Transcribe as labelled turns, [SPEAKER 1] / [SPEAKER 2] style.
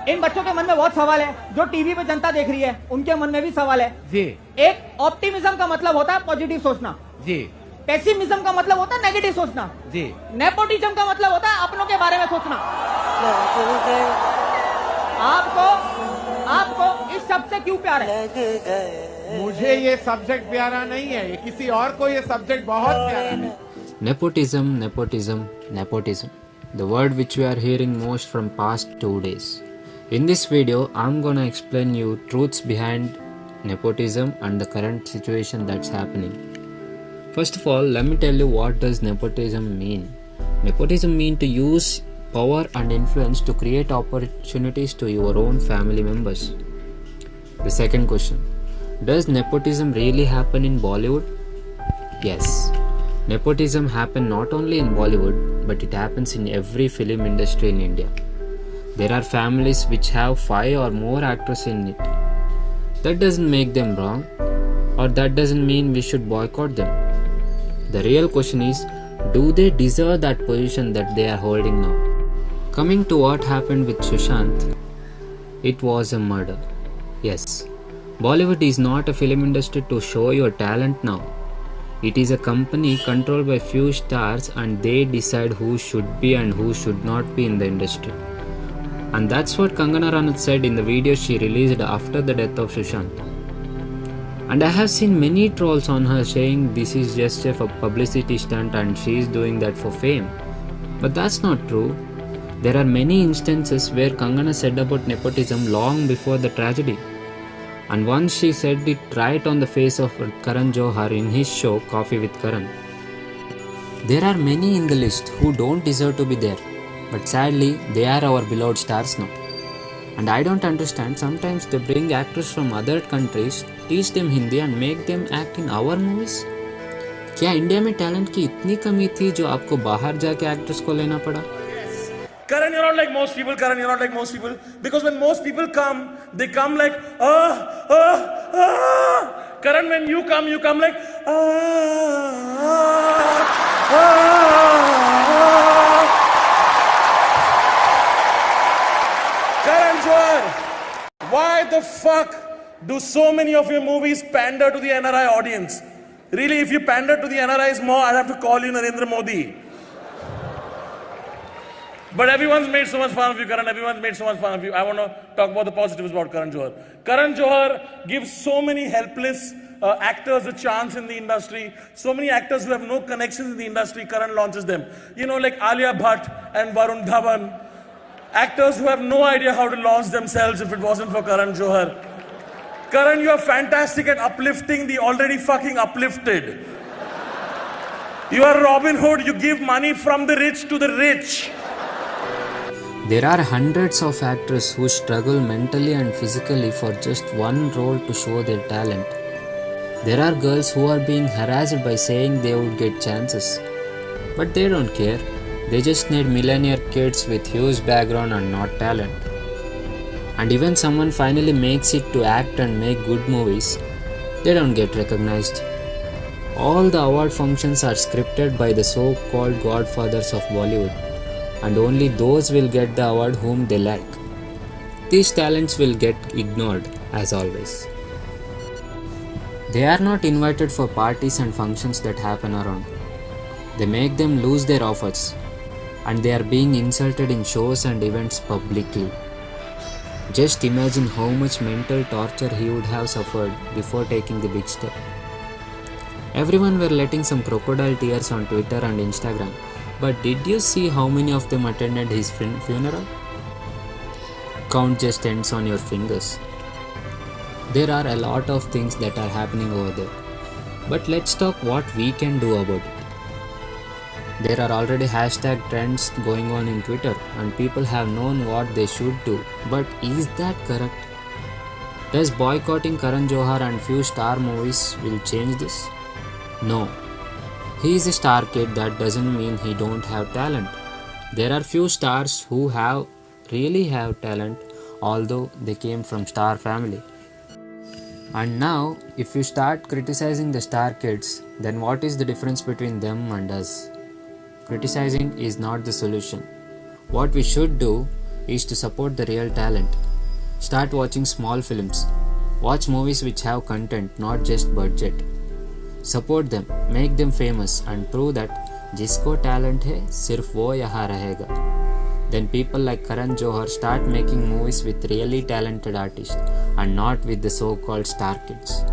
[SPEAKER 1] इन बच्चों के मन में बहुत सवाल है, जो टीवी पे जनता देख रही है उनके मन में भी सवाल है
[SPEAKER 2] जी
[SPEAKER 1] एक ऑप्टिमिज्म का मतलब होता है पॉजिटिव सोचना,
[SPEAKER 2] जी
[SPEAKER 1] पेसिमिज्म का मतलब होता है नेगेटिव सोचना,
[SPEAKER 2] जी
[SPEAKER 1] नेपोटिज्म का मतलब होता है अपनों के बारे में सोचना। आपको आपको इस शब्द से क्यों प्यार है?
[SPEAKER 2] मुझे ये सब्जेक्ट प्यारा नहीं है, ये किसी और को ये सब्जेक्ट बहुत प्यारा है।
[SPEAKER 3] Nepotism, nepotism, nepotism. The word which we are hearing most from past 2 days. In this video, I'm gonna explain you truths behind nepotism and the current situation that's happening. First of all, let me tell you what does nepotism mean. Nepotism means to use power and influence to create opportunities to your own family members. The second question, does nepotism really happen in Bollywood? Yes. Nepotism happens not only in Bollywood, but it happens in every film industry in India. There are families which have 5 or more actors in it. That doesn't make them wrong, or that doesn't mean we should boycott them. The real question is, do they deserve that position that they are holding now? Coming to what happened with Sushant, it was a murder. Yes, Bollywood is not a film industry to show your talent now. It is a company controlled by few stars and they decide who should be and who should not be in the industry. And that's what Kangana Ranaut said in the video she released after the death of Sushant. And I have seen many trolls on her saying this is just a publicity stunt and she is doing that for fame. But that's not true. There are many instances where Kangana said about nepotism long before the tragedy. And once she said it right on the face of Karan Johar in his show Coffee with Karan. There are many in the list who don't deserve to be there, but sadly they are our beloved stars now. And I don't understand, sometimes they bring actors from other countries, teach them Hindi and make them act in our movies. क्या India में talent की इतनी कमी थी जो आपको बाहर जाके एक्टर्स को लेना पड़ा?
[SPEAKER 4] Karan, you're not like most people. Karan, you're not like most people. Because when most people come, they come like, Karan, when you come like, Karan Johar, why the fuck do so many of your movies pander to the NRI audience? Really, if you pander to the NRIs more, I'll have to call you Narendra Modi. But everyone's made so much fun of you, Karan. Everyone's made so much fun of you. I want to talk about the positives about Karan Johar. Karan Johar gives so many helpless actors a chance in the industry. So many actors who have no connections in the industry, Karan launches them. You know, like Alia Bhatt and Varun Dhawan. Actors who have no idea how to launch themselves if it wasn't for Karan Johar. Karan, you are fantastic at uplifting the already fucking uplifted. You are Robin Hood. You give money from the rich to the rich.
[SPEAKER 3] There are hundreds of actors who struggle mentally and physically for just one role to show their talent. There are girls who are being harassed by saying they would get chances. But they don't care. They just need millionaire kids with huge background and not talent. And even someone finally makes it to act and make good movies, they don't get recognized. All the award functions are scripted by the so-called godfathers of Bollywood. And only those will get the award whom they lack. These talents will get ignored as always. They are not invited for parties and functions that happen around. They make them lose their offers, and they are being insulted in shows and events publicly. Just imagine how much mental torture he would have suffered before taking the big step. Everyone were letting some crocodile tears on Twitter and Instagram. But did you see how many of them attended his funeral? Count just ends on your fingers. There are a lot of things that are happening over there. But let's talk what we can do about it. There are already hashtag trends going on in Twitter and people have known what they should do. But is that correct? Does boycotting Karan Johar and few star movies will change this? No. He is a star kid, that doesn't mean he don't have talent. There are few stars who really have talent, although they came from star family. And now, if you start criticizing the star kids, then what is the difference between them and us? Criticizing is not the solution. What we should do is to support the real talent. Start watching small films. Watch movies which have content, not just budget. Support them, make them famous and prove that जिसको talent है सिर्फ वो यहाँ रहेगा. Then people like Karan Johar start making movies with really talented artists and not with the so-called star kids.